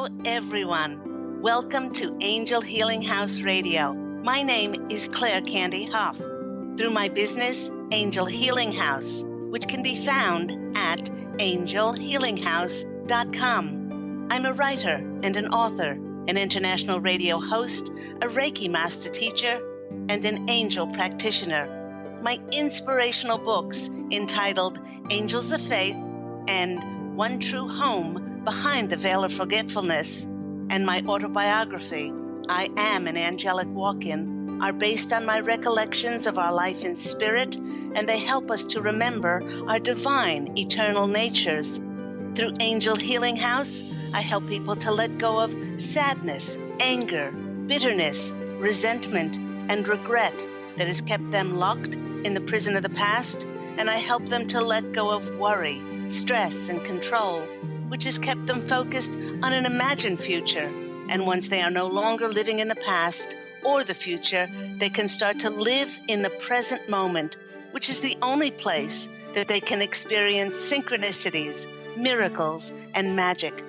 Hello, everyone. Welcome to Angel Healing House Radio. My name is Candy Hough. Through my business, Angel Healing House, which can be found at angelhealinghouse.com. I'm a writer and an author, an international radio host, a Reiki master teacher, and an angel practitioner. My inspirational books entitled Angels of Faith and One True Home Behind the Veil of Forgetfulness, and my autobiography, I Am an Angelic Walk-In, are based on my recollections of our life in spirit, and they help us to remember our divine, eternal natures. Through Angel Healing House, I help people to let go of sadness, anger, bitterness, resentment, and regret that has kept them locked in the prison of the past, and I help them to let go of worry, stress, and control, which has kept them focused on an imagined future. And once they are no longer living in the past or the future, they can start to live in the present moment, which is the only place that they can experience synchronicities, miracles, and magic.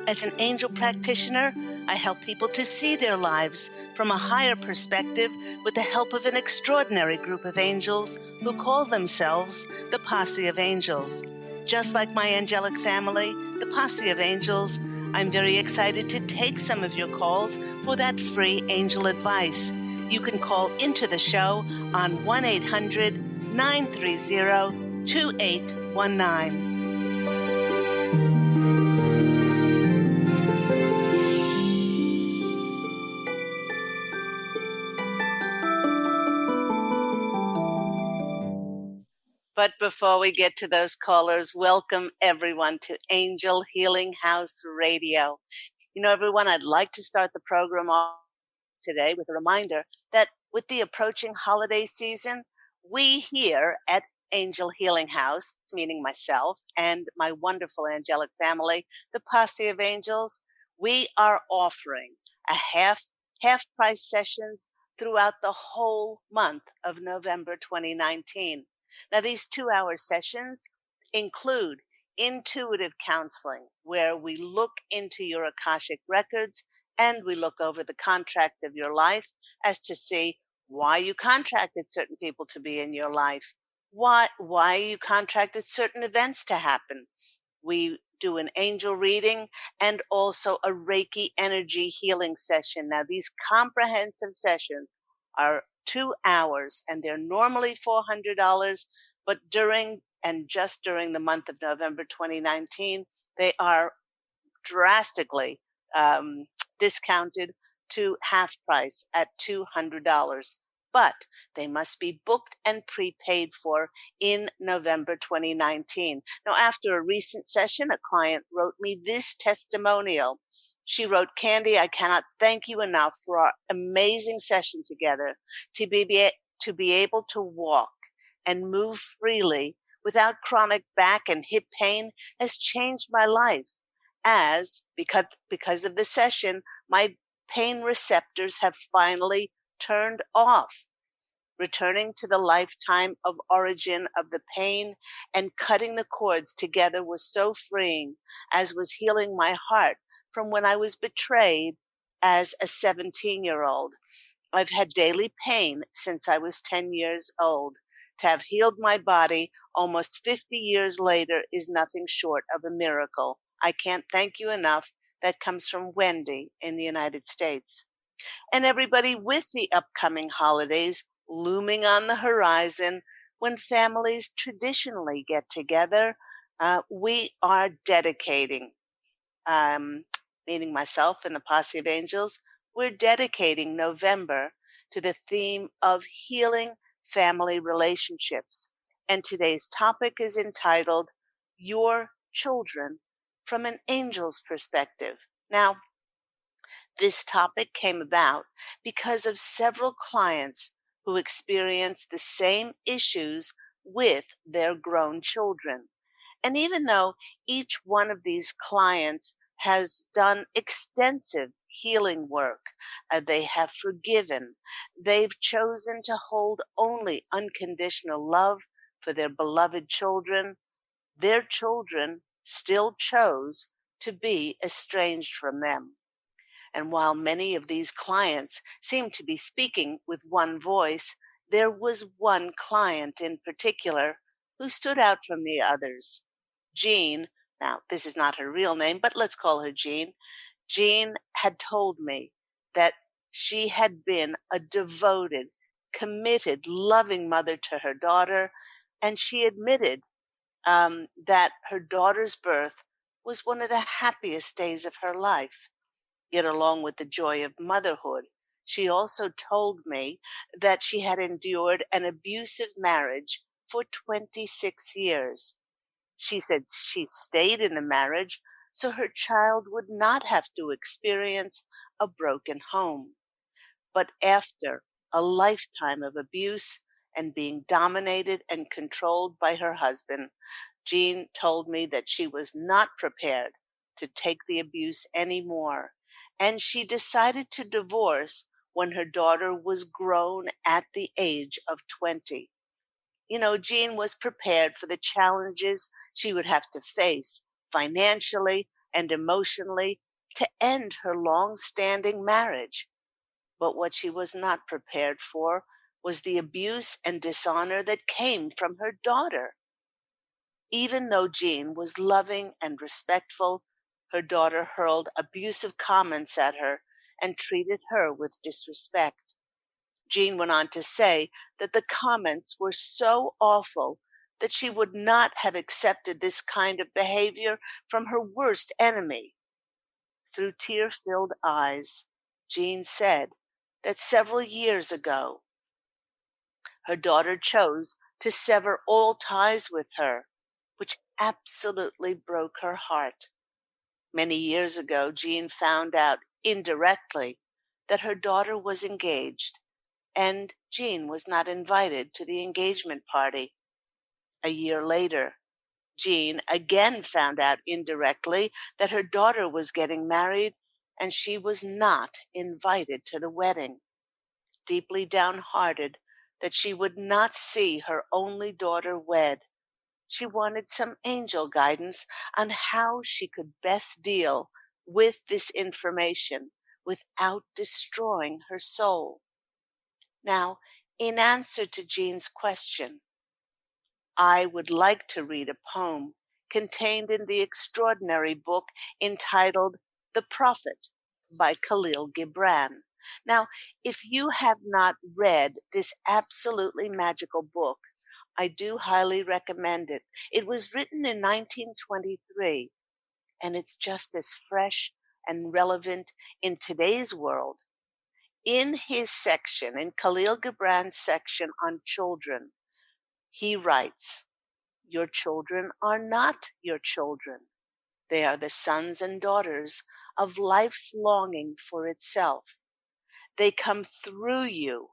As an angel practitioner, I help people to see their lives from a higher perspective with the help of an extraordinary group of angels who call themselves the Posse of Angels. Just like my angelic family, the Posse of Angels, I'm very excited to take some of your calls for that free angel advice. You can call into the show on 1-800-930-2819. But before we get to those callers, welcome everyone to Angel Healing House Radio. You know, everyone, I'd like to start the program off today with a reminder that with the approaching holiday season, we here at Angel Healing House, meaning myself and my wonderful angelic family, the Posse of Angels, we are offering a half price sessions throughout the whole month of November 2019. Now, these 2-hour sessions include intuitive counseling, where we look into your Akashic records and we look over the contract of your life as to see why you contracted certain people to be in your life, why you contracted certain events to happen. We do an angel reading and also a Reiki energy healing session. Now, these comprehensive sessions are 2 hours, and they're normally $400, but just during the month of November 2019, they are drastically discounted to half price at $200. But they must be booked and prepaid for in November 2019. Now, after a recent session, a client wrote me this testimonial. She wrote, "Candy, I cannot thank you enough for our amazing session together. To be able to walk and move freely without chronic back and hip pain has changed my life. Because of the session, my pain receptors have finally turned off. Returning to the lifetime of origin of the pain and cutting the cords together was so freeing, as was healing my heart from when I was betrayed as a 17-year-old. I've had daily pain since I was 10 years old. To have healed my body almost 50 years later is nothing short of a miracle. I can't thank you enough." That comes from Wendy in the United States. And everybody, with the upcoming holidays looming on the horizon, when families traditionally get together, we are dedicating, meaning myself and the Posse of Angels, we're dedicating November to the theme of healing family relationships. And today's topic is entitled, Your Children from an Angel's Perspective. Now, this topic came about because of several clients who experienced the same issues with their grown children. And even though each one of these clients has done extensive healing work, they have forgiven, they've chosen to hold only unconditional love for their beloved children, their children still chose to be estranged from them. And while many of these clients seemed to be speaking with one voice, there was one client in particular who stood out from the others. Jean, now this is not her real name, but let's call her Jean. Jean had told me that she had been a devoted, committed, loving mother to her daughter, and she admitted that her daughter's birth was one of the happiest days of her life. Yet, along with the joy of motherhood, she also told me that she had endured an abusive marriage for 26 years. She said she stayed in the marriage so her child would not have to experience a broken home. But after a lifetime of abuse and being dominated and controlled by her husband, Jean told me that she was not prepared to take the abuse anymore, and she decided to divorce when her daughter was grown at the age of 20. Jean was prepared for the challenges she would have to face financially and emotionally to end her long standing marriage. But what she was not prepared for was the abuse and dishonor that came from her daughter. Even though Jean was loving and respectful, her daughter hurled abusive comments at her and treated her with disrespect. Jean went on to say that the comments were so awful that she would not have accepted this kind of behavior from her worst enemy. Through tear-filled eyes, Jean said that several years ago, her daughter chose to sever all ties with her, which absolutely broke her heart. Many years ago, Jean found out indirectly that her daughter was engaged, and Jean was not invited to the engagement party. A year later, Jean again found out indirectly that her daughter was getting married, and she was not invited to the wedding. Deeply downhearted that she would not see her only daughter wed, she wanted some angel guidance on how she could best deal with this information without destroying her soul. Now, in answer to Jean's question, I would like to read a poem contained in the extraordinary book entitled The Prophet by Khalil Gibran. Now, if you have not read this absolutely magical book, I do highly recommend it. It was written in 1923, and it's just as fresh and relevant in today's world. In his section, in Khalil Gibran's section on children, he writes, "Your children are not your children. They are the sons and daughters of life's longing for itself. They come through you,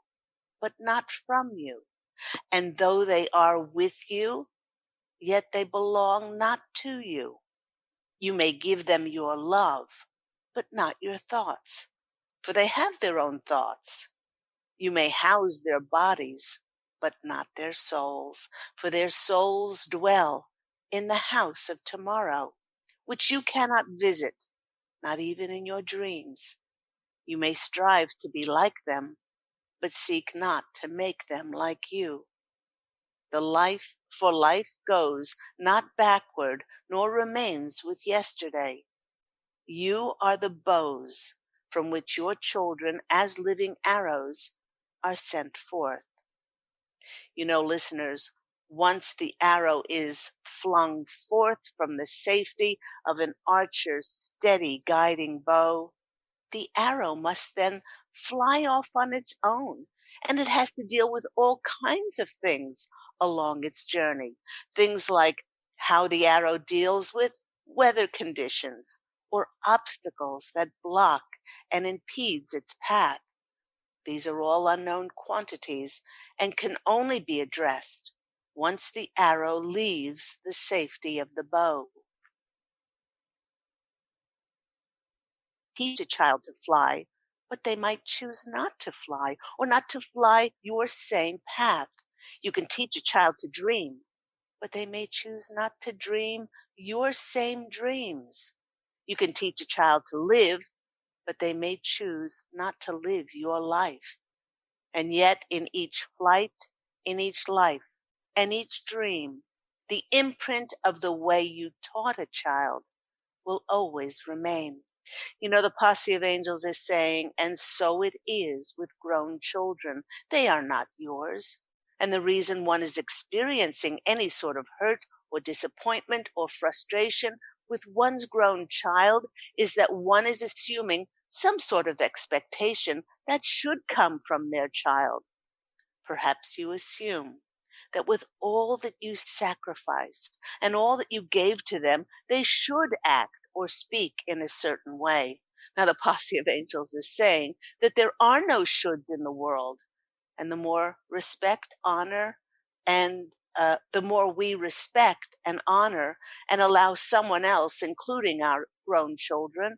but not from you. And though they are with you, yet they belong not to you. You may give them your love, but not your thoughts, for they have their own thoughts. You may house their bodies, but not their souls, for their souls dwell in the house of tomorrow, which you cannot visit, not even in your dreams. You may strive to be like them, but seek not to make them like you. For life goes not backward, nor remains with yesterday. You are the bows from which your children, as living arrows, are sent forth." Listeners, once the arrow is flung forth from the safety of an archer's steady guiding bow, the arrow must then fly off on its own, and it has to deal with all kinds of things along its journey. Things like how the arrow deals with weather conditions or obstacles that block and impedes its path. These are all unknown quantities and can only be addressed once the arrow leaves the safety of the bow. Teach a child to fly, but they might choose not to fly or not to fly your same path. You can teach a child to dream, but they may choose not to dream your same dreams. You can teach a child to live, but they may choose not to live your life. And yet, in each flight, in each life, and each dream, the imprint of the way you taught a child will always remain. The Posse of Angels is saying, and so it is with grown children. They are not yours. And the reason one is experiencing any sort of hurt or disappointment or frustration with one's grown child is that one is assuming some sort of expectation that should come from their child. Perhaps you assume that with all that you sacrificed and all that you gave to them, they should act or speak in a certain way. Now, the Posse of Angels is saying that there are no shoulds in the world, and the more respect, honor, and the more we respect and honor and allow someone else, including our grown children,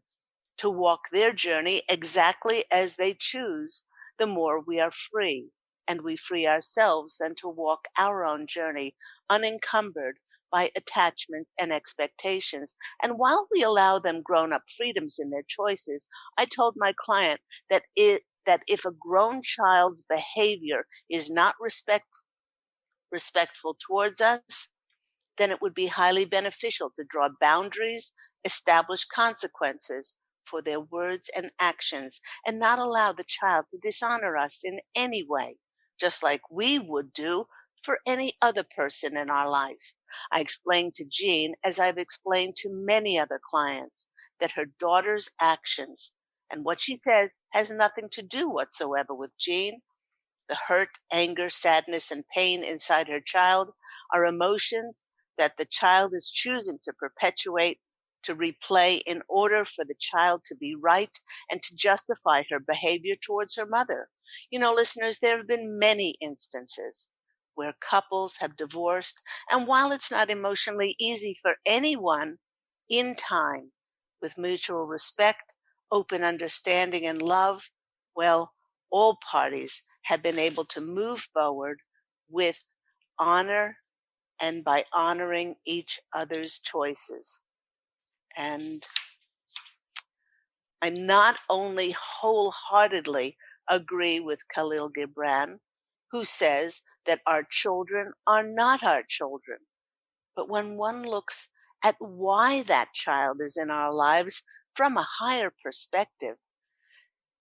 to walk their journey exactly as they choose, the more we are free. And we free ourselves then to walk our own journey unencumbered by attachments and expectations. And while we allow them grown up freedoms in their choices, I told my client that if a grown child's behavior is not respectful towards us, then it would be highly beneficial to draw boundaries, establish consequences for their words and actions, and not allow the child to dishonor us in any way, just like we would do for any other person in our life. I explained to Jean, as I've explained to many other clients, that her daughter's actions and what she says has nothing to do whatsoever with Jean. The hurt, anger, sadness, and pain inside her child are emotions that the child is choosing to perpetuate, to replay in order for the child to be right and to justify her behavior towards her mother. Listeners, there have been many instances where couples have divorced, and while it's not emotionally easy for anyone, in time, with mutual respect, open understanding, and love, well, all parties have been able to move forward with honor and by honoring each other's choices. And I not only wholeheartedly agree with Khalil Gibran, who says that our children are not our children, but when one looks at why that child is in our lives from a higher perspective,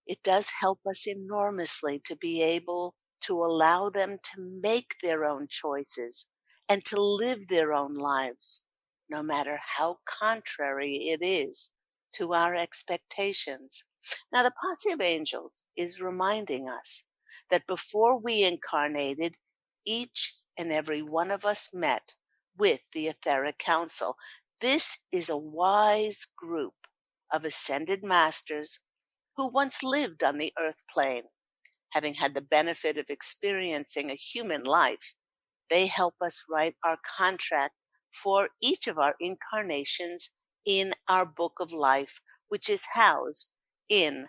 it does help us enormously to be able to allow them to make their own choices and to live their own lives, no matter how contrary it is to our expectations. Now, the Posse of Angels is reminding us that before we incarnated, each and every one of us met with the Etheric Council. This is a wise group of ascended masters who once lived on the earth plane. Having had the benefit of experiencing a human life, they help us write our contract for each of our incarnations in our book of life, which is housed in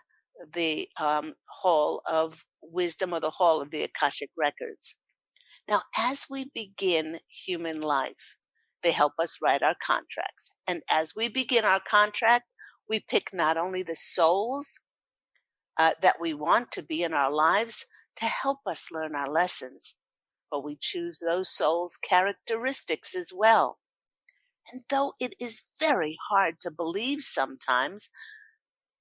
the Hall of Wisdom, or the Hall of the Akashic Records. Now, as we begin human life, they help us write our contracts. And as we begin our contract, we pick not only the souls that we want to be in our lives to help us learn our lessons, but we choose those souls' characteristics as well. And though it is very hard to believe sometimes,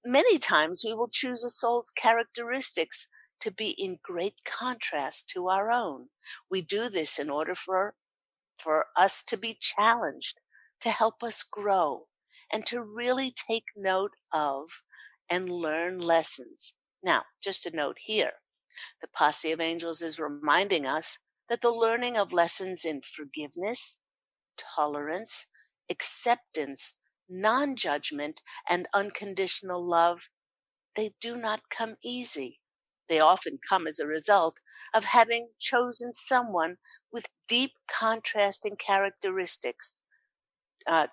many times we will choose a soul's characteristics to be in great contrast to our own. We do this in order for us to be challenged, to help us grow, and to really take note of and learn lessons. Now, just a note here, the Posse of Angels is reminding us that the learning of lessons in forgiveness, tolerance, acceptance, non-judgment, and unconditional love, they do not come easy. They often come as a result of having chosen someone with deep contrasting characteristics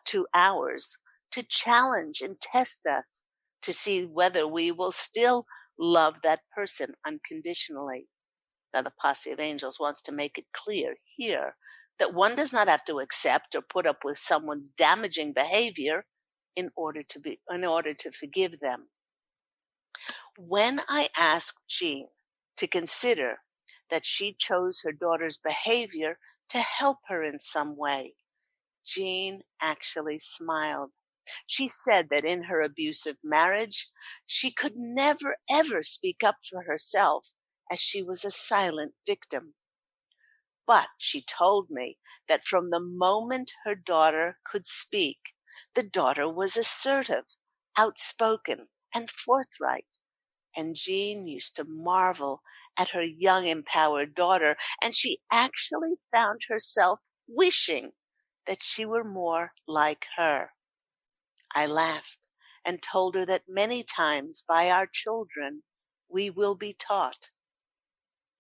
to ours to challenge and test us to see whether we will still love that person unconditionally. Now, the Posse of Angels wants to make it clear here that one does not have to accept or put up with someone's damaging behavior in order to forgive them. When I asked Jean to consider that she chose her daughter's behavior to help her in some way, Jean actually smiled. She said that in her abusive marriage, she could never ever speak up for herself as she was a silent victim. But she told me that from the moment her daughter could speak, the daughter was assertive, outspoken, and forthright. And Jean used to marvel at her young, empowered daughter, and she actually found herself wishing that she were more like her. I laughed and told her that many times by our children we will be taught.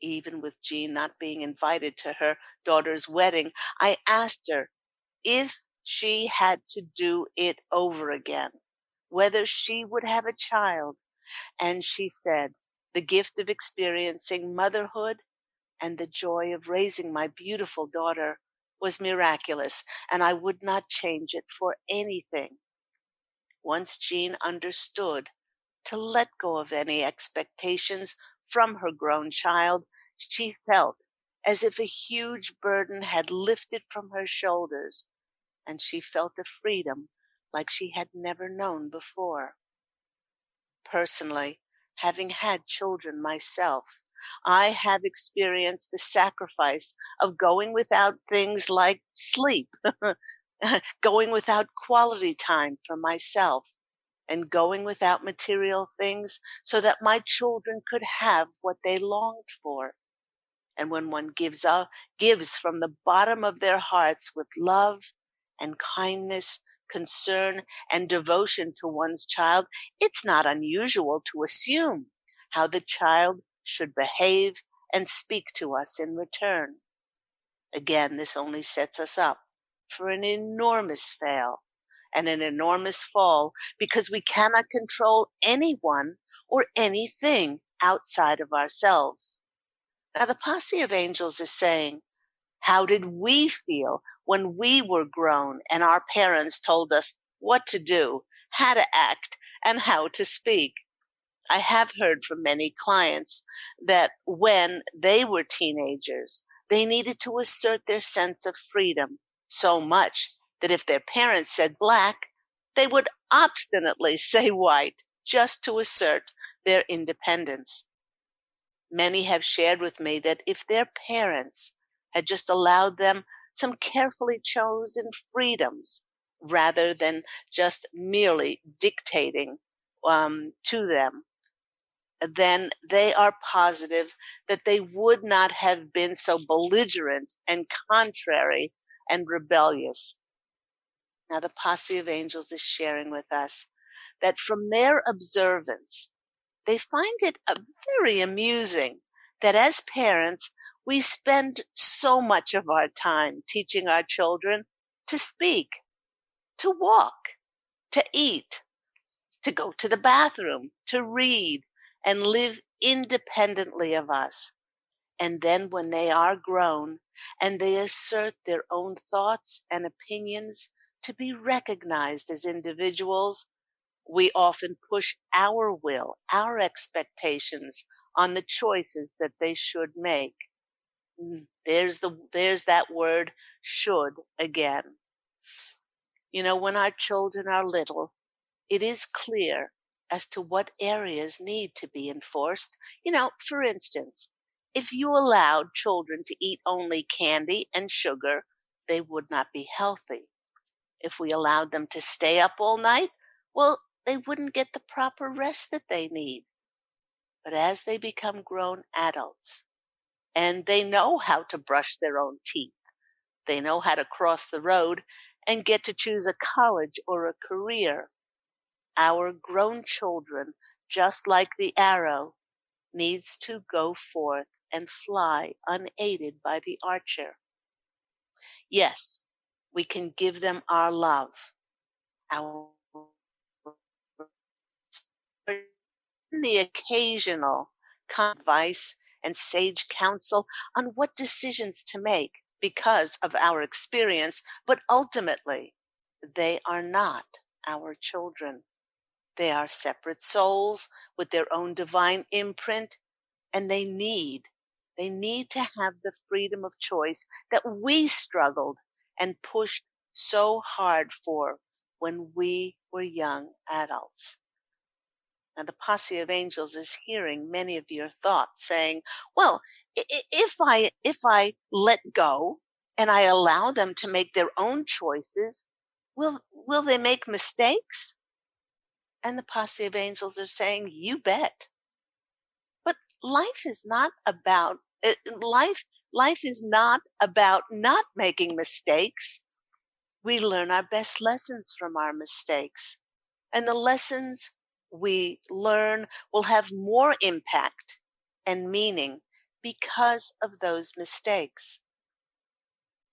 Even with Jean not being invited to her daughter's wedding, I asked her if she had to do it over again, whether she would have a child. And she said, the gift of experiencing motherhood and the joy of raising my beautiful daughter was miraculous, and I would not change it for anything. Once Jean understood to let go of any expectations from her grown child, she felt as if a huge burden had lifted from her shoulders, and she felt a freedom like she had never known before. Personally, having had children myself, I have experienced the sacrifice of going without things like sleep, going without quality time for myself, and going without material things so that my children could have what they longed for. And when one gives from the bottom of their hearts with love and kindness, concern and devotion to one's child, it's not unusual to assume how the child should behave and speak to us in return. Again, this only sets us up for an enormous fail and an enormous fall because we cannot control anyone or anything outside of ourselves. Now, the Posse of Angels is saying, how did we feel when we were grown and our parents told us what to do, how to act, and how to speak? I have heard from many clients that when they were teenagers, they needed to assert their sense of freedom so much that if their parents said black, they would obstinately say white just to assert their independence. Many have shared with me that if their parents had just allowed them some carefully chosen freedoms rather than just merely dictating to them, then they are positive that they would not have been so belligerent and contrary and rebellious. Now, the Posse of Angels is sharing with us that from their observance, they find it very amusing that as parents, we spend so much of our time teaching our children to speak, to walk, to eat, to go to the bathroom, to read, and live independently of us. And then when they are grown and they assert their own thoughts and opinions to be recognized as individuals, we often push our will, our expectations on the choices that they should make. There's that word should again. You know, when our children are little, it is clear as to what areas need to be enforced. You know, for instance, if you allowed children to eat only candy and sugar, they would not be healthy. If we allowed them to stay up all night, well, they wouldn't get the proper rest that they need. But as they become grown adults and they know how to brush their own teeth, they know how to cross the road and get to choose a college or a career, our grown children, just like the arrow, needs to go forth and fly unaided by the archer. Yes, we can give them our love, our the occasional advice and sage counsel on what decisions to make because of our experience, but ultimately they are not our children. They are separate souls with their own divine imprint, and they need to have the freedom of choice that we struggled and pushed so hard for when we were young adults. Now, the Posse of Angels is hearing many of your thoughts saying, well, if I let go and I allow them to make their own choices, will they make mistakes? And the Posse of Angels are saying, you bet. But life is not about life is not about not making mistakes. We learn our best lessons from our mistakes. And the lessons we learn will have more impact and meaning because of those mistakes.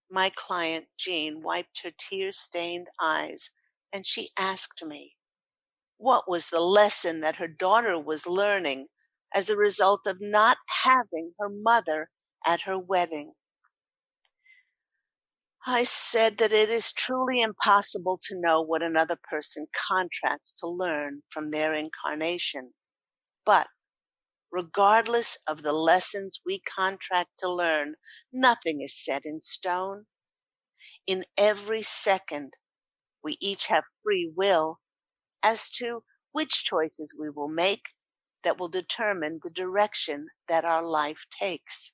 My client, Jean, wiped her tear-stained eyes and she asked me what was the lesson that her daughter was learning as a result of not having her mother at her wedding. I said that it is truly impossible to know what another person contracts to learn from their incarnation. But regardless of the lessons we contract to learn, nothing is set in stone. In every second, we each have free will as to which choices we will make that will determine the direction that our life takes.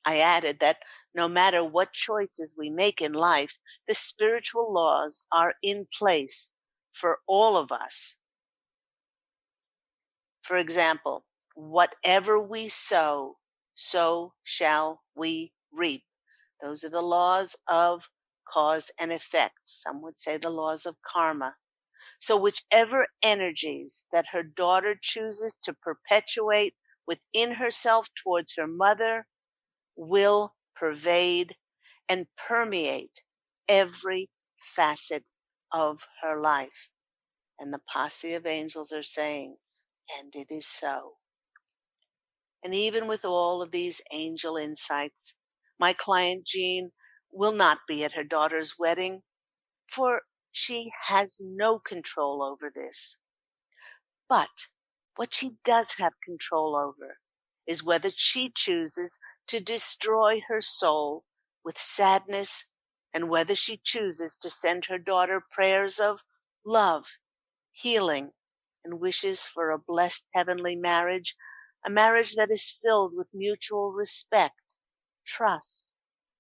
I added that no matter what choices we make in life, the spiritual laws are in place for all of us. For example, whatever we sow, so shall we reap. Those are the laws of cause and effect. Some would say the laws of karma. So whichever energies that her daughter chooses to perpetuate within herself towards her mother will pervade and permeate every facet of her life. And the Posse of Angels are saying, and it is so. And even with all of these angel insights, my client Jean will not be at her daughter's wedding, for she has no control over this. But what she does have control over is whether she chooses to destroy her soul with sadness and whether she chooses to send her daughter prayers of love, healing, and wishes for a blessed heavenly marriage, a marriage that is filled with mutual respect, trust,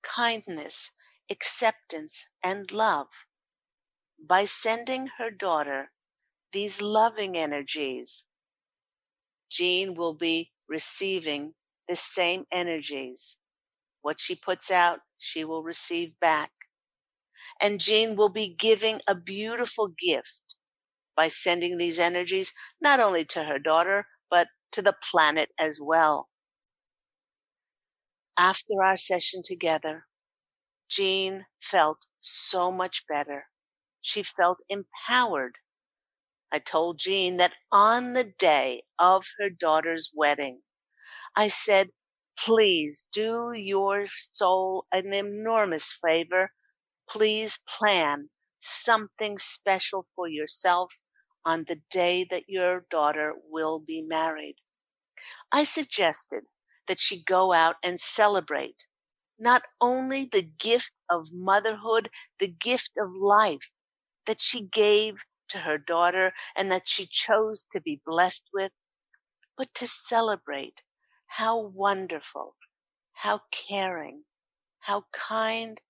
kindness, acceptance, and love. By sending her daughter these loving energies, Jean will be receiving the same energies. What she puts out, she will receive back. And Jean will be giving a beautiful gift by sending these energies not only to her daughter, but to the planet as well. After our session together, Jean felt so much better. She felt empowered. I told Jean that on the day of her daughter's wedding, I said, please do your soul an enormous favor. Please plan something special for yourself on the day that your daughter will be married. I suggested that she go out and celebrate not only the gift of motherhood, the gift of life that she gave to her daughter and that she chose to be blessed with, but to celebrate how wonderful, how caring, how kind,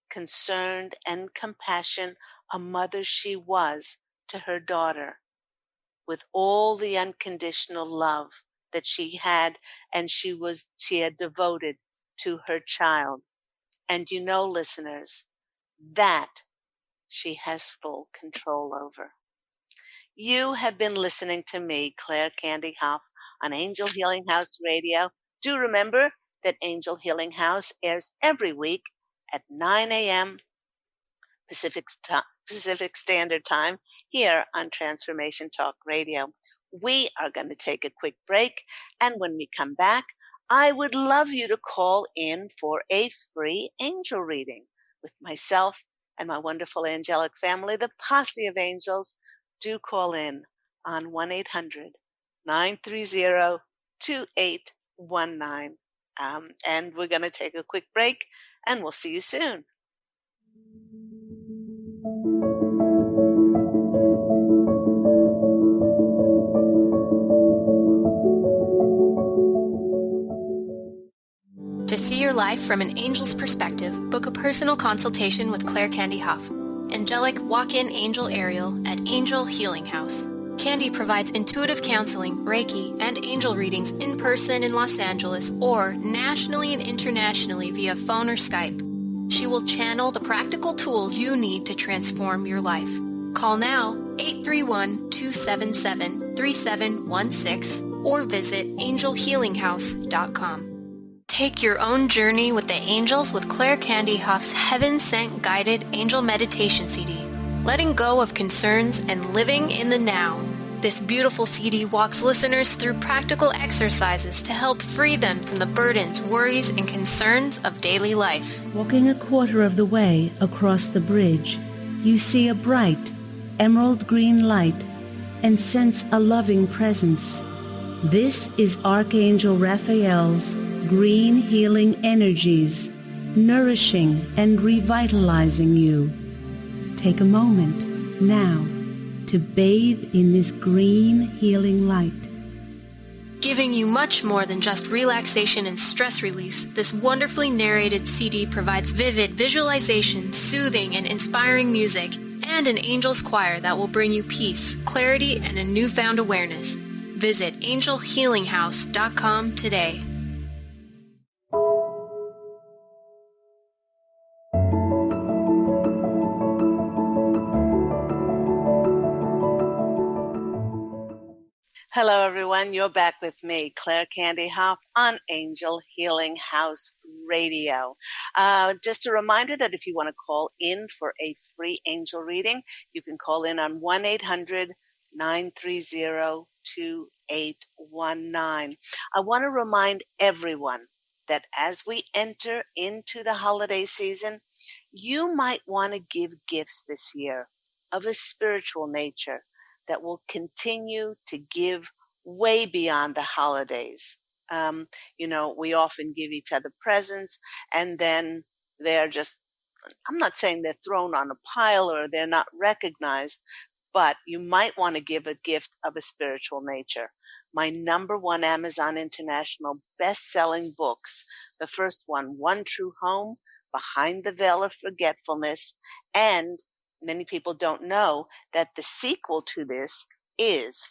concerned, and compassionate a mother she was to her daughter, with all the unconditional love that she had and she had devoted to her child. And you know, listeners, that she has full control over. You have been listening to me, Claire Candy Hough, on Angel Healing House Radio. Do remember that Angel Healing House airs every week at 9 a.m. Pacific Standard Time here on Transformation Talk Radio. We are going to take a quick break, and when we come back, I would love you to call in for a free angel reading with myself and my wonderful angelic family, the Posse of Angels, do call in on 1-800-930-2819. And we're going to take a quick break, and we'll see you soon. To see your life from an angel's perspective, book a personal consultation with Claire Candy Hough, angelic walk-in angel Ariel at Angel Healing House. Candy provides intuitive counseling, Reiki, and angel readings in person in Los Angeles or nationally and internationally via phone or Skype. She will channel the practical tools you need to transform your life. Call now 831-277-3716 or visit angelhealinghouse.com. Take your own journey with the angels with Claire Candy Hough's Heaven Sent Guided Angel Meditation CD, letting go of concerns and living in the now. This beautiful CD walks listeners through practical exercises to help free them from the burdens, worries, and concerns of daily life. Walking a quarter of the way across the bridge, you see a bright, emerald green light and sense a loving presence. This is Archangel Raphael's green healing energies, nourishing and revitalizing you. Take a moment now to bathe in this green healing light. Giving you much more than just relaxation and stress release, this wonderfully narrated CD provides vivid visualization, soothing and inspiring music, and an angel's choir that will bring you peace, clarity, and a newfound awareness. Visit angelhealinghouse.com today. Hello, everyone. You're back with me, Claire Candy Hough, on Angel Healing House Radio. Just a reminder that if you want to call in for a free angel reading, you can call in on 1-800-930-2819. I want to remind everyone that as we enter into the holiday season, you might want to give gifts this year of a spiritual nature that will continue to give way beyond the holidays. We often give each other presents, and then they're just, I'm not saying they're thrown on a pile or they're not recognized, but you might want to give a gift of a spiritual nature. My number one Amazon International best-selling books, the first one, One True Home, Behind the Veil of Forgetfulness, and many people don't know that the sequel to this is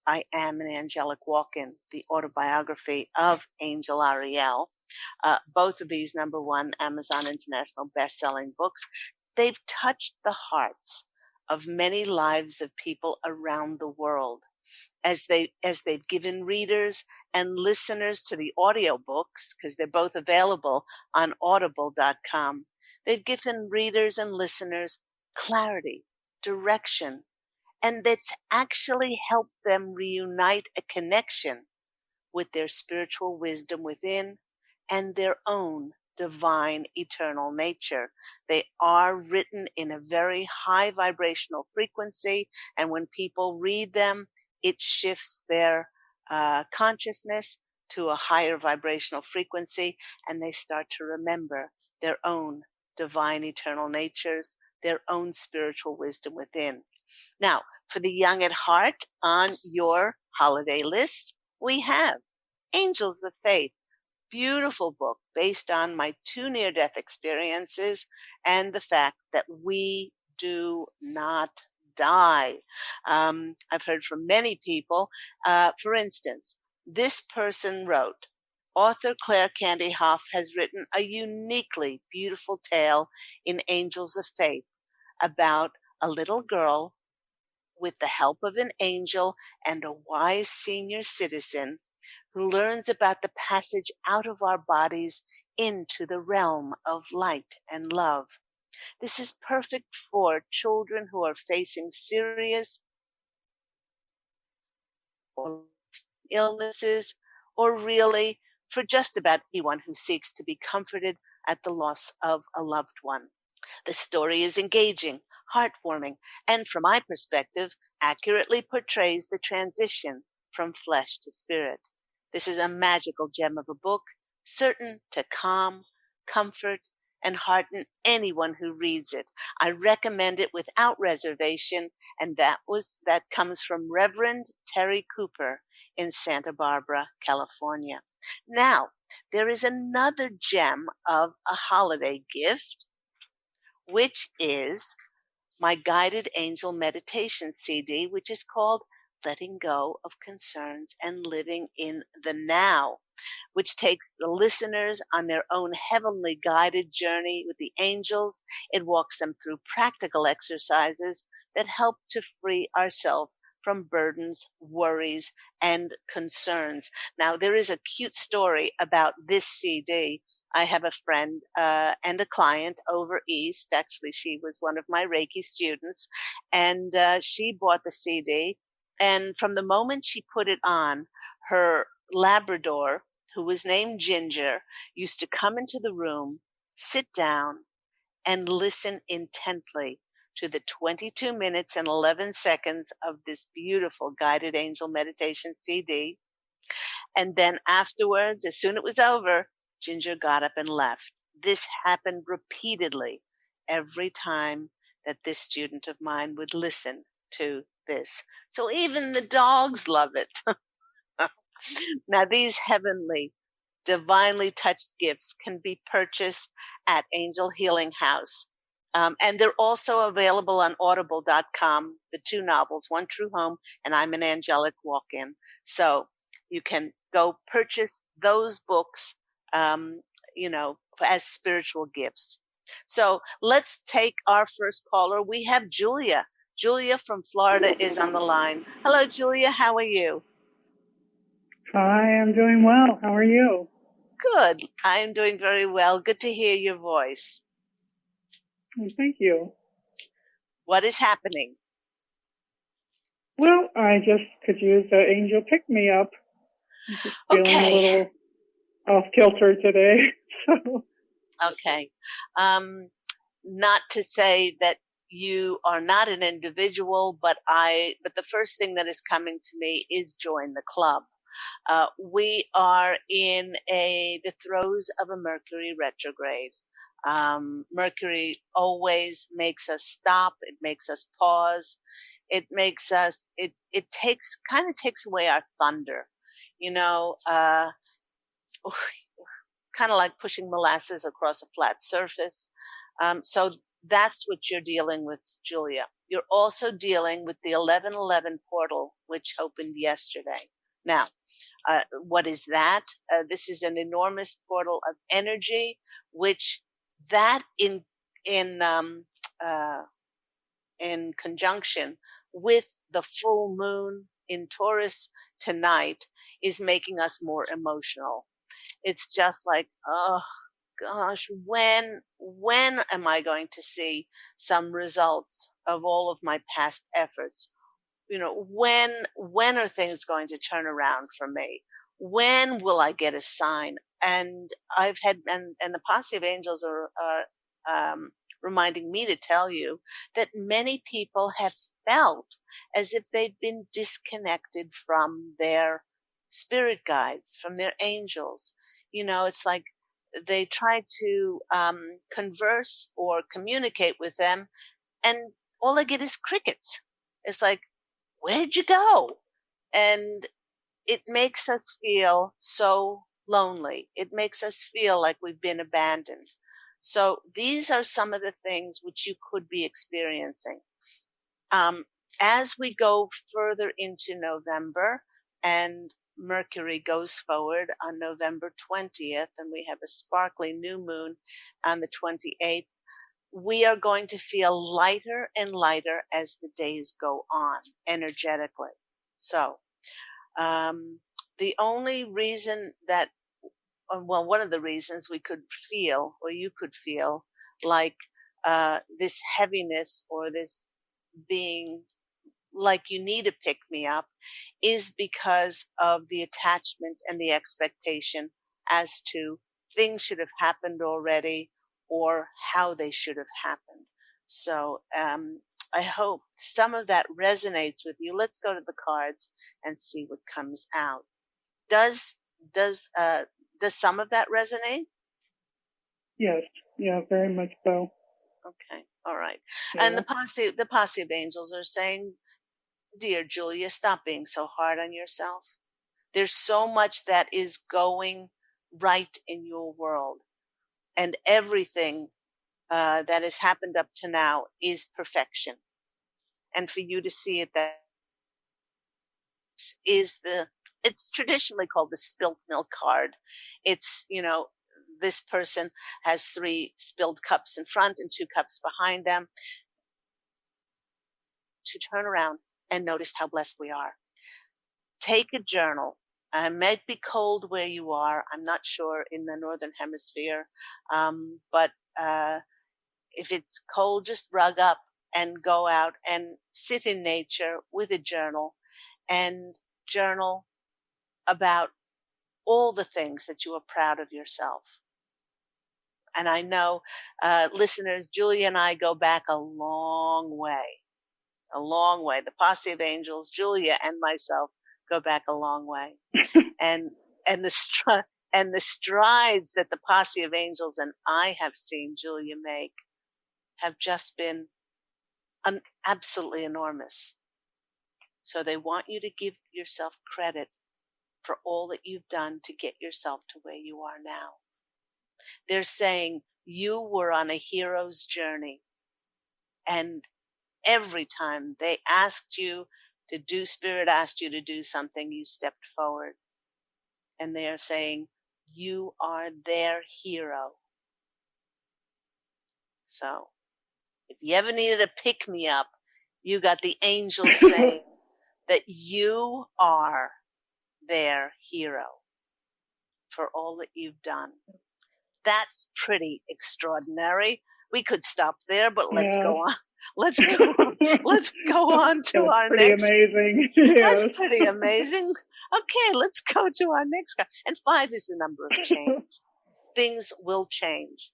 I Am an Angelic Walk-In, the autobiography of Angel Ariel. Both of these number one Amazon International best-selling books, they've touched the hearts of many lives of people around the world as they've given readers and listeners to the audio books, because they're both available on audible.com. They've given readers and listeners clarity, direction, and that's actually helped them reunite a connection with their spiritual wisdom within and their own divine eternal nature. They are written in a very high vibrational frequency, and when people read them, it shifts their consciousness to a higher vibrational frequency, and they start to remember their own divine eternal natures, their own spiritual wisdom within. Now, for the young at heart, on your holiday list, we have Angels of Faith, beautiful book based on my 2 near-death experiences and the fact that we do not die. I've heard from many people. For instance, this person wrote, author Claire Candy Hough has written a uniquely beautiful tale in Angels of Faith about a little girl with the help of an angel and a wise senior citizen who learns about the passage out of our bodies into the realm of light and love. This is perfect for children who are facing serious or illnesses, or really for just about anyone who seeks to be comforted at the loss of a loved one. The story is engaging, heartwarming, and from my perspective, accurately portrays the transition from flesh to spirit. This is a magical gem of a book, certain to calm, comfort, and hearten anyone who reads it. I recommend it without reservation, and that comes from Reverend Terry Cooper in Santa Barbara, California. Now, there is another gem of a holiday gift, which is my guided angel meditation CD, which is called Letting Go of Concerns and Living in the Now, which takes the listeners on their own heavenly guided journey with the angels. It walks them through practical exercises that help to free ourselves from burdens, worries, and concerns. Now, there is a cute story about this CD. I have a friend and a client over East. Actually, she was one of my Reiki students, and she bought the CD. And from the moment she put it on, her Labrador, who was named Ginger, used to come into the room, sit down, and listen intently to the 22 minutes and 11 seconds of this beautiful guided angel meditation CD. And then afterwards, as soon as it was over, Ginger got up and left. This happened repeatedly every time that this student of mine would listen to this. So even the dogs love it. Now, these heavenly, divinely touched gifts can be purchased at Angel Healing House. And they're also available on audible.com, the two novels, One True Home and I'm an Angelic Walk-In. So you can go purchase those books, as spiritual gifts. So let's take our first caller. We have Julia. Julia from Florida is on the line. Hello, Julia. How are you? Hi, I'm doing well. How are you? Good. I'm doing very well. Good to hear your voice. Thank you. What is happening? Well, I just could use the angel pick-me-up. I'm just feeling a little off-kilter today. So. Okay. Not to say that you are not an individual, but the first thing that is coming to me is join the club. We are in the throes of a Mercury retrograde. Mercury always makes us stop. It makes us pause. It makes us, it kind of takes away our thunder, kind of like pushing molasses across a flat surface. So that's what you're dealing with, Julia. You're also dealing with the 1111 portal, which opened yesterday. Now, what is that? This is an enormous portal of energy, which that in conjunction with the full moon in Taurus tonight is making us more emotional. It's just like, oh gosh, when am I going to see some results of all of my past efforts? When are things going to turn around for me? When will I get a sign? And I've had, and the Posse of Angels are reminding me to tell you that many people have felt as if they've been disconnected from their spirit guides, from their angels. It's like they try to converse or communicate with them, and all they get is crickets. It's like, where'd you go? And it makes us feel so lonely. It makes us feel like we've been abandoned. So these are some of the things which you could be experiencing. As we go further into November and Mercury goes forward on November 20th, and we have a sparkly new moon on the 28th, we are going to feel lighter and lighter as the days go on energetically. So, the only reason that, one of the reasons we could feel, or you could feel like this heaviness or this being like you need to pick me up is because of the attachment and the expectation as to things should have happened already, or how they should have happened. So I hope some of that resonates with you. Let's go to the cards and see what comes out. Does does uh, does some of that resonate? Yes, yeah, very much so. Okay, all right. Yeah. And the posse of angels are saying, "Dear Julia, stop being so hard on yourself. There's so much that is going right in your world, and everything that has happened up to now is perfection. And for you to see it, that is it's traditionally called the spilt milk card. It's, this person has 3 spilled cups in front and 2 cups behind them, to turn around and notice how blessed we are. Take a journal. It might be cold where you are. I'm not sure in the northern hemisphere, but if it's cold, just rug up and go out and sit in nature with a journal and journal about all the things that you are proud of yourself. And I know, listeners, Julia and I go back a long way, a long way. The Posse of Angels, Julia and myself go back a long way. and and the strides that the Posse of Angels and I have seen Julia make have just been absolutely enormous. So they want you to give yourself credit for all that you've done to get yourself to where you are now. They're saying you were on a hero's journey, and every time they asked you to do, Spirit asked you to do something, you stepped forward. And they are saying you are their hero. So if you ever needed a pick-me-up, you got the angels saying that you are their hero for all that you've done. That's pretty extraordinary. We could stop there, but let's go on. Let's go on to our next. Amazing. Yes. That's pretty amazing. Okay, let's go to our next card. And 5 is the number of change. Things will change.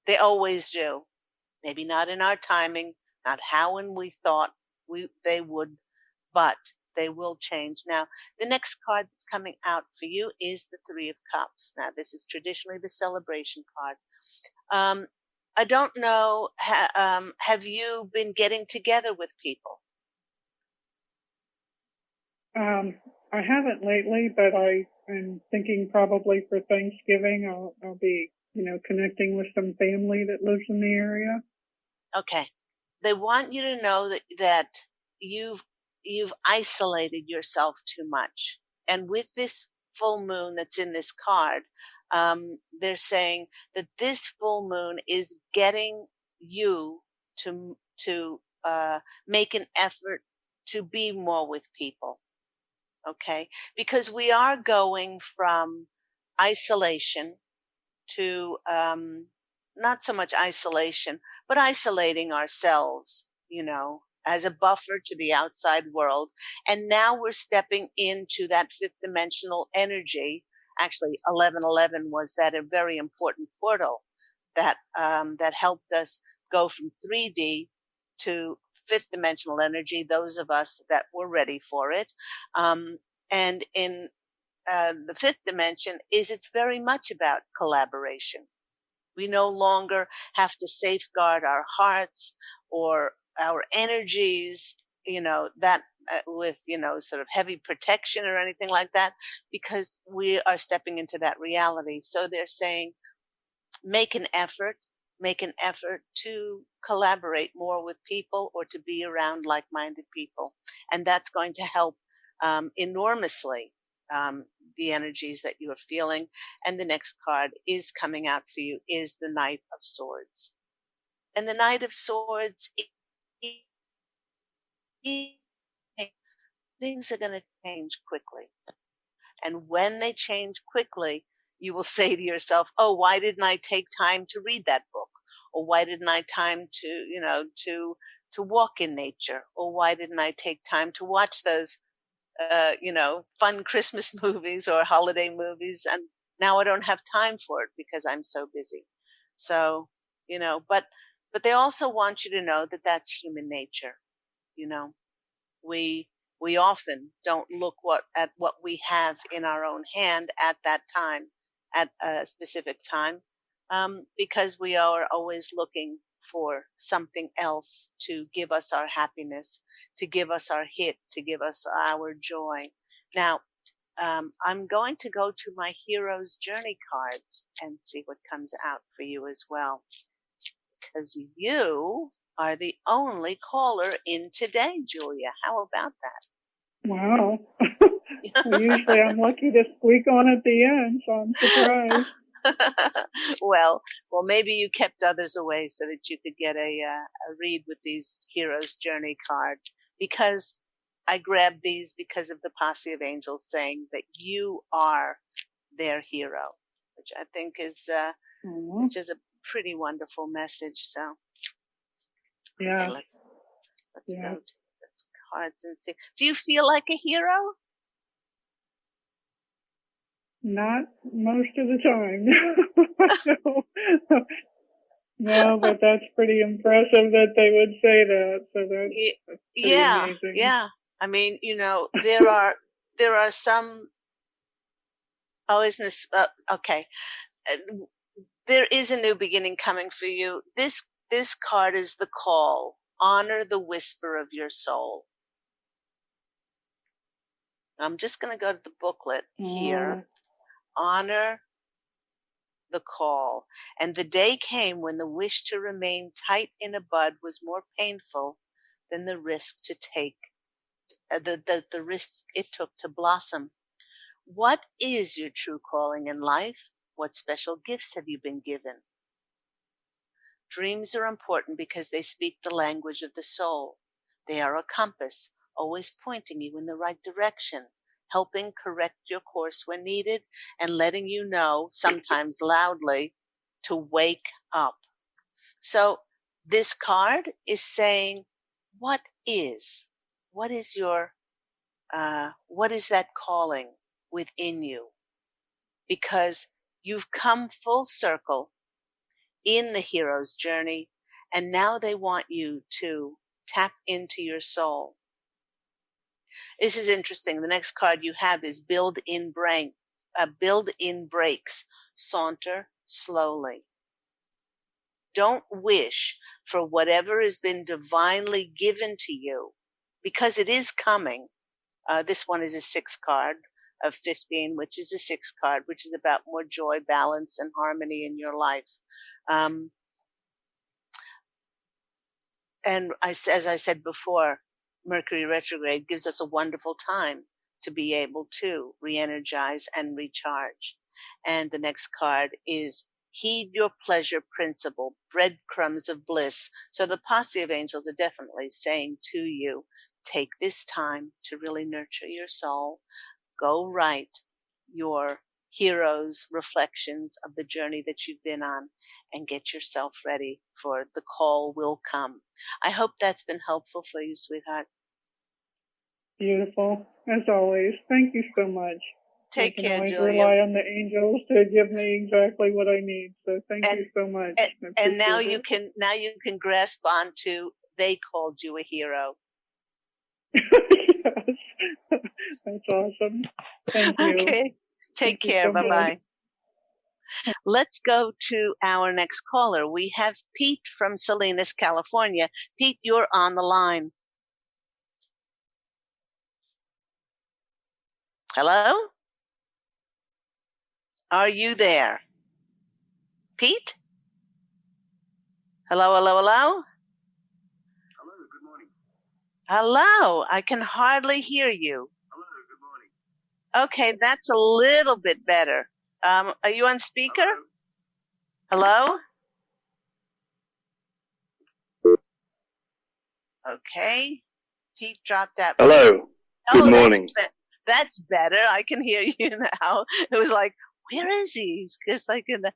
They always do. Maybe not in our timing, not how and we thought they would, but they will change. Now, the next card that's coming out for you is the 3 of Cups. Now, this is traditionally the celebration card. I don't know, have you been getting together with people? I haven't lately, but I'm thinking probably for Thanksgiving I'll be, connecting with some family that lives in the area. Okay. They want you to know that you've isolated yourself too much. And with this full moon that's in this card, they're saying that this full moon is getting you to make an effort to be more with people. Okay? Because we are going from isolation to not so much isolation, but isolating ourselves, as a buffer to the outside world. And now we're stepping into that 5th dimensional energy. Actually, 1111 was that a very important portal that helped us go from 3D to 5th dimensional energy, those of us that were ready for it. And in the 5th dimension it's very much about collaboration. We no longer have to safeguard our hearts or our energies, that with, sort of heavy protection or anything like that, because we are stepping into that reality. So they're saying, make an effort to collaborate more with people or to be around like-minded people. And that's going to help enormously the energies that you are feeling. And the next card is coming out for you is the Knight of Swords. And the Knight of Swords, things are going to change quickly. And when they change quickly, you will say to yourself, oh, why didn't I take time to read that book? Or why didn't I time to walk in nature? Or why didn't I take time to watch those fun Christmas movies or holiday movies, and now I don't have time for it because I'm so busy. So but they also want you to know that that's human nature. We often don't look at what we have in our own hand at that time, at a specific time, because we are always looking for something else to give us our happiness, to give us our hit, to give us our joy. Now, I'm going to go to my hero's journey cards and see what comes out for you as well, because you are the only caller in today, Julia. How about Wow. that? Well, usually I'm lucky to squeak on at the end, so I'm surprised. well, maybe you kept others away so that you could get a read with these hero's journey card, because I grabbed these because of the Posse of Angels saying that you are their hero, which I think is which is a pretty wonderful message. So yeah, okay, let's go to this cards and see. Do you feel like a hero? Not most of the time. No, but that's pretty impressive that they would say that. So that's pretty amazing. Yeah. I mean, there are some. Oh, isn't this okay? There is a new beginning coming for you. This card is the call. Honor the whisper of your soul. I'm just going to go to the booklet here. Honor the call. And the day came when the wish to remain tight in a bud was more painful than the risk to take, the risk it took to blossom. What is your true calling in life? What special gifts have you been given? Dreams are important because they speak the language of the soul. They are a compass, always pointing you in the right direction, helping correct your course when needed, and letting you know, sometimes loudly, to wake up. So this card is saying, what is your, what is that calling within you? Because you've come full circle in the hero's journey, and now they want you to tap into your soul. This is interesting. The next card you have is build in breaks. Saunter slowly. Don't wish for whatever has been divinely given to you, because it is coming. This one is a 6 card of 15, which is a 6 card, which is about more joy, balance, and harmony in your life. And as I said before, Mercury retrograde gives us a wonderful time to be able to re-energize and recharge. And the next card is heed your pleasure principle, breadcrumbs of bliss. So the Posse of Angels are definitely saying to you, take this time to really nurture your soul. Go write your heroes' reflections of the journey that you've been on and get yourself ready, for the call will come. I hope that's been helpful for you, sweetheart. Beautiful, as always. Thank you so much. Take care, I can always Julia. rely on the angels to give me exactly what I need. So thank you so much. And now you can grasp onto they called you a hero. Yes, that's awesome. Thank you. Okay, take care. Bye-bye. Let's go to our next caller. We have Pete from Salinas, California. Pete, you're on the line. Hello? Are you there? Pete? Hello, hello, hello? Hello, good morning. Hello, I can hardly hear you. Hello, good morning. Okay, that's a little bit better. Are you on speaker? Hello? Okay. Pete dropped out. Hello, good morning. That's better. I can hear you now. It was like, where is he? It's like in a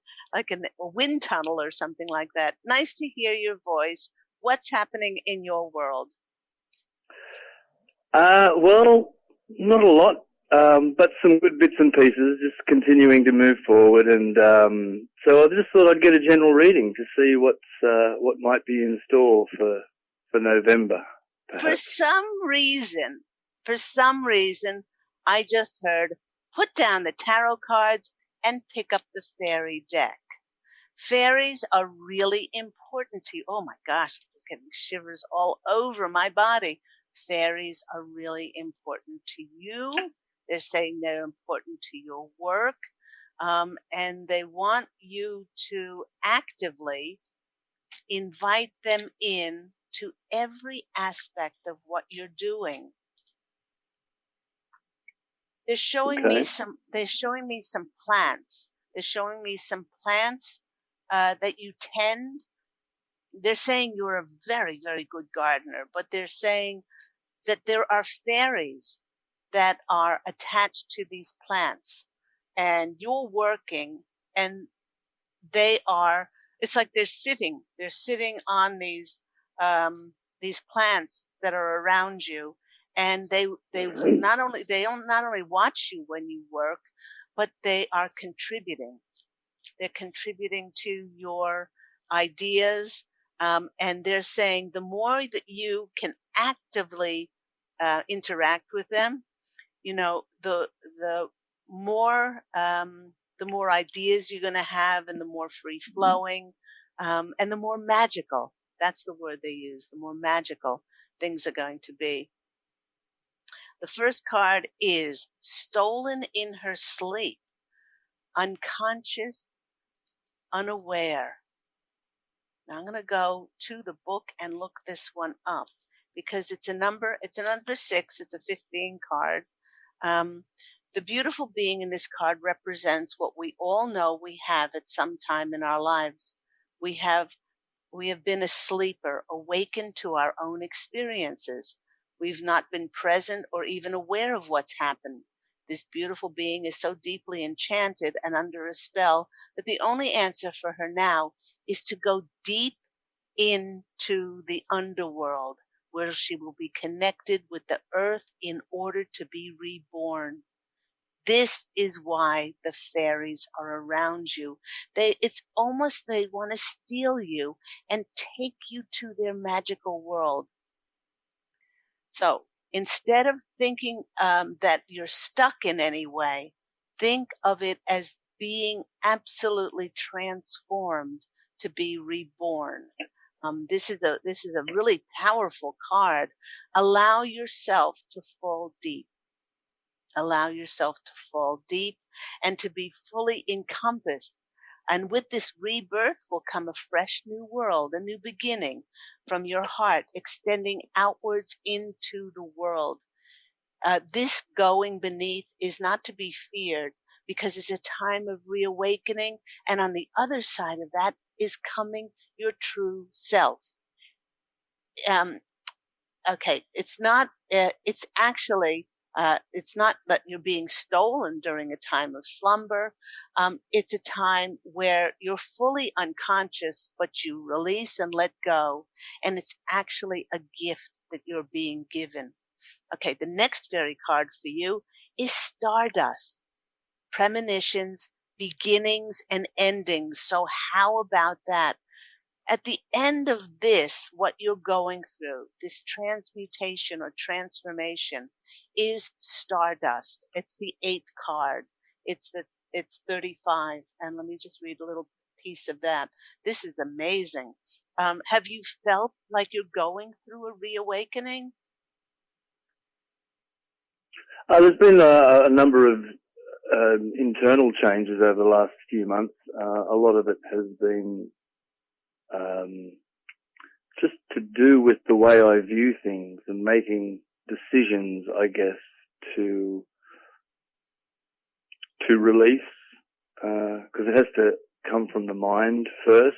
wind tunnel or something like that. Nice to hear your voice. What's happening in your world? Well, not a lot. But some good bits and pieces, just continuing to move forward. And so I just thought I'd get a general reading to see what might be in store for November. Perhaps. For some reason, I just heard put down the tarot cards and pick up the fairy deck. Fairies are really important to you. Oh my gosh, I'm just getting shivers all over my body. Fairies are really important to you. They're saying they're important to your work. And they want you to actively invite them in to every aspect of what you're doing. They're showing me some plants. They're showing me some plants that you tend. They're saying you're a very, very good gardener, but they're saying that there are fairies that are attached to these plants, and you're working, and it's like they're sitting on these plants that are around you, and they not only watch you when you work, but they are contributing. They're contributing to your ideas, and they're saying the more that you can actively interact with them, the more ideas you're going to have, and the more free flowing, and the more magical. That's the word they use. The more magical things are going to be. The first card is stolen in her sleep, unconscious, unaware. Now I'm going to go to the book and look this one up because it's a number 6. It's a 15 card. The beautiful being in this card represents what we all know we have at some time in our lives. We have been a sleeper, awakened to our own experiences. We've not been present or even aware of what's happened. This beautiful being is so deeply enchanted and under a spell that the only answer for her now is to go deep into the underworld, where she will be connected with the earth in order to be reborn. This is why the fairies are around you. It's almost they want to steal you and take you to their magical world. So instead of thinking that you're stuck in any way, think of it as being absolutely transformed to be reborn. This is a really powerful card. Allow yourself to fall deep. Allow yourself to fall deep and to be fully encompassed. And with this rebirth will come a fresh new world, a new beginning from your heart, extending outwards into the world. This going beneath is not to be feared because it's a time of reawakening. And on the other side of that is coming your true self. Okay, it's not that you're being stolen during a time of slumber. It's a time where you're fully unconscious, but you release and let go. And it's actually a gift that you're being given. Okay, the next fairy card for you is Stardust. Premonitions, beginnings, and endings. So how about that? At the end of this, what you're going through, this transmutation or transformation, is Stardust. It's the 8th card. It's 35. And let me just read a little piece of that. This is amazing. Have you felt like you're going through a reawakening? There's been a number of internal changes over the last few months. A lot of it has been just to do with the way I view things and making decisions, I guess, to release, because it has to come from the mind first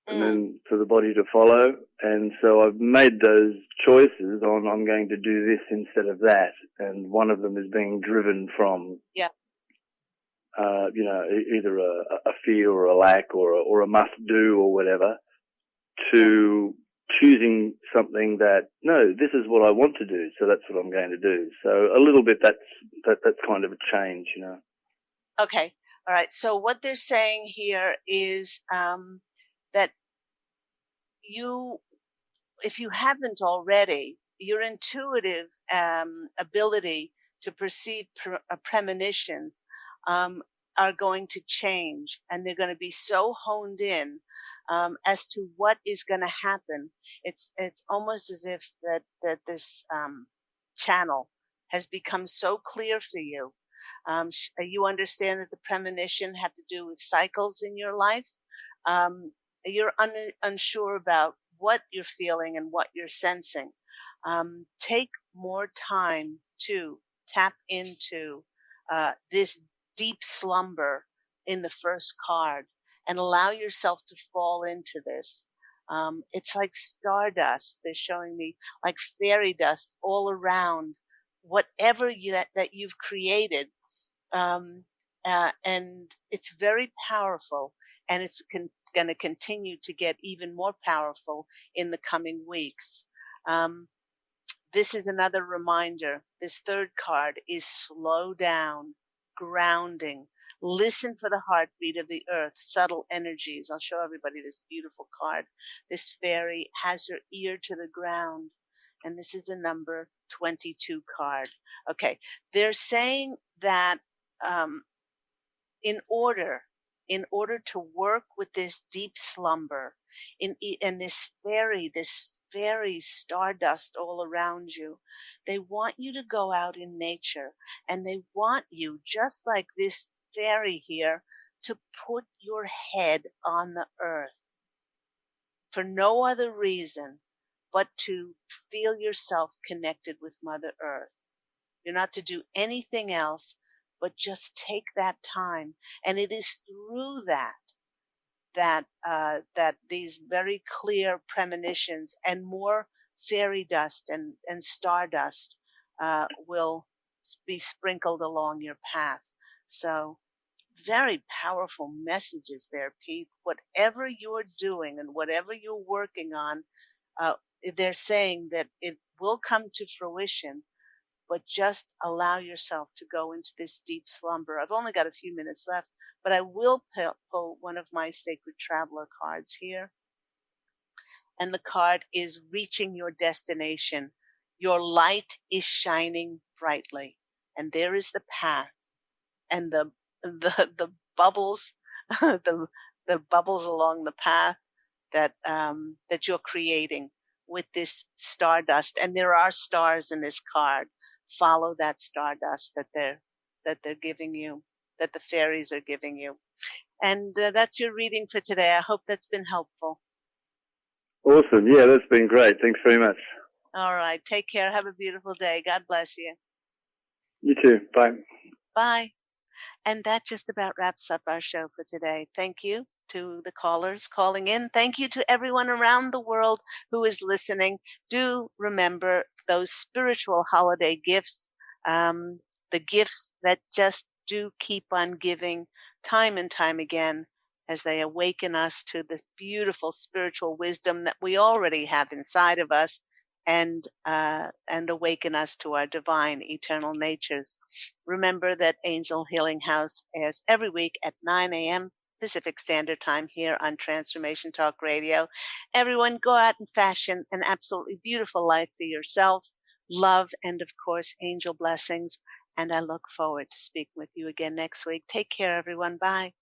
and then for the body to follow. And so I've made those choices on I'm going to do this instead of that. And one of them is being driven from, either a fear or a lack or a must do or whatever, to choosing something that, no, this is what I want to do, so that's what I'm going to do. So a little bit that's kind of a change, you know. Okay. All right. So what they're saying here is that if you haven't already, your intuitive ability to perceive premonitions are going to change, and they're going to be so honed in as to what is going to happen. It's almost as if that this channel has become so clear for you. You understand that the premonition had to do with cycles in your life. um, you're unsure about what you're feeling and what you're sensing. Take more time to tap into this deep slumber in the first card and allow yourself to fall into this. It's like stardust. They're showing me like fairy dust all around whatever that you've created. um, and it's very powerful, and it's going to continue to get even more powerful in the coming weeks. Um, this is another reminder. This third card is slow down, grounding. Listen for the heartbeat of the earth, subtle energies. I'll show everybody this beautiful card. This fairy has her ear to the ground, and this is a number 22 card. Okay, they're saying that um, in order to work with this deep slumber and this fairy stardust all around you, they want you to go out in nature, and they want you, just like this fairy here, to put your head on the earth for no other reason but to feel yourself connected with Mother Earth. You're not to do anything else, but just take that time. And it is through that these very clear premonitions and more fairy dust and stardust will be sprinkled along your path. So very powerful messages there, Pete. Whatever you're doing and whatever you're working on, uh, they're saying that it will come to fruition, but just allow yourself to go into this deep slumber. I've only got a few minutes left, but I will pull one of my sacred traveler cards here. And the card is reaching your destination. Your light is shining brightly, and there is the path, and the bubbles, the bubbles along the path that you're creating with this stardust. And there are stars in this card. Follow that stardust that they're giving you, that the fairies are giving you. And that's your reading for today. I hope that's been helpful. Awesome. Yeah, that's been great. Thanks very much. All right. Take care. Have a beautiful day. God bless you. You too. Bye. Bye. And that just about wraps up our show for today. Thank you to the callers calling in. Thank you to everyone around the world who is listening. Do remember those spiritual holiday gifts, the gifts that just do keep on giving time and time again as they awaken us to this beautiful spiritual wisdom that we already have inside of us, and awaken us to our divine eternal natures. Remember that Angel Healing House airs every week at 9 a.m. Pacific Standard Time here on Transformation Talk Radio. Everyone, go out and fashion an absolutely beautiful life for yourself. Love and, of course, angel blessings. And I look forward to speaking with you again next week. Take care, everyone. Bye.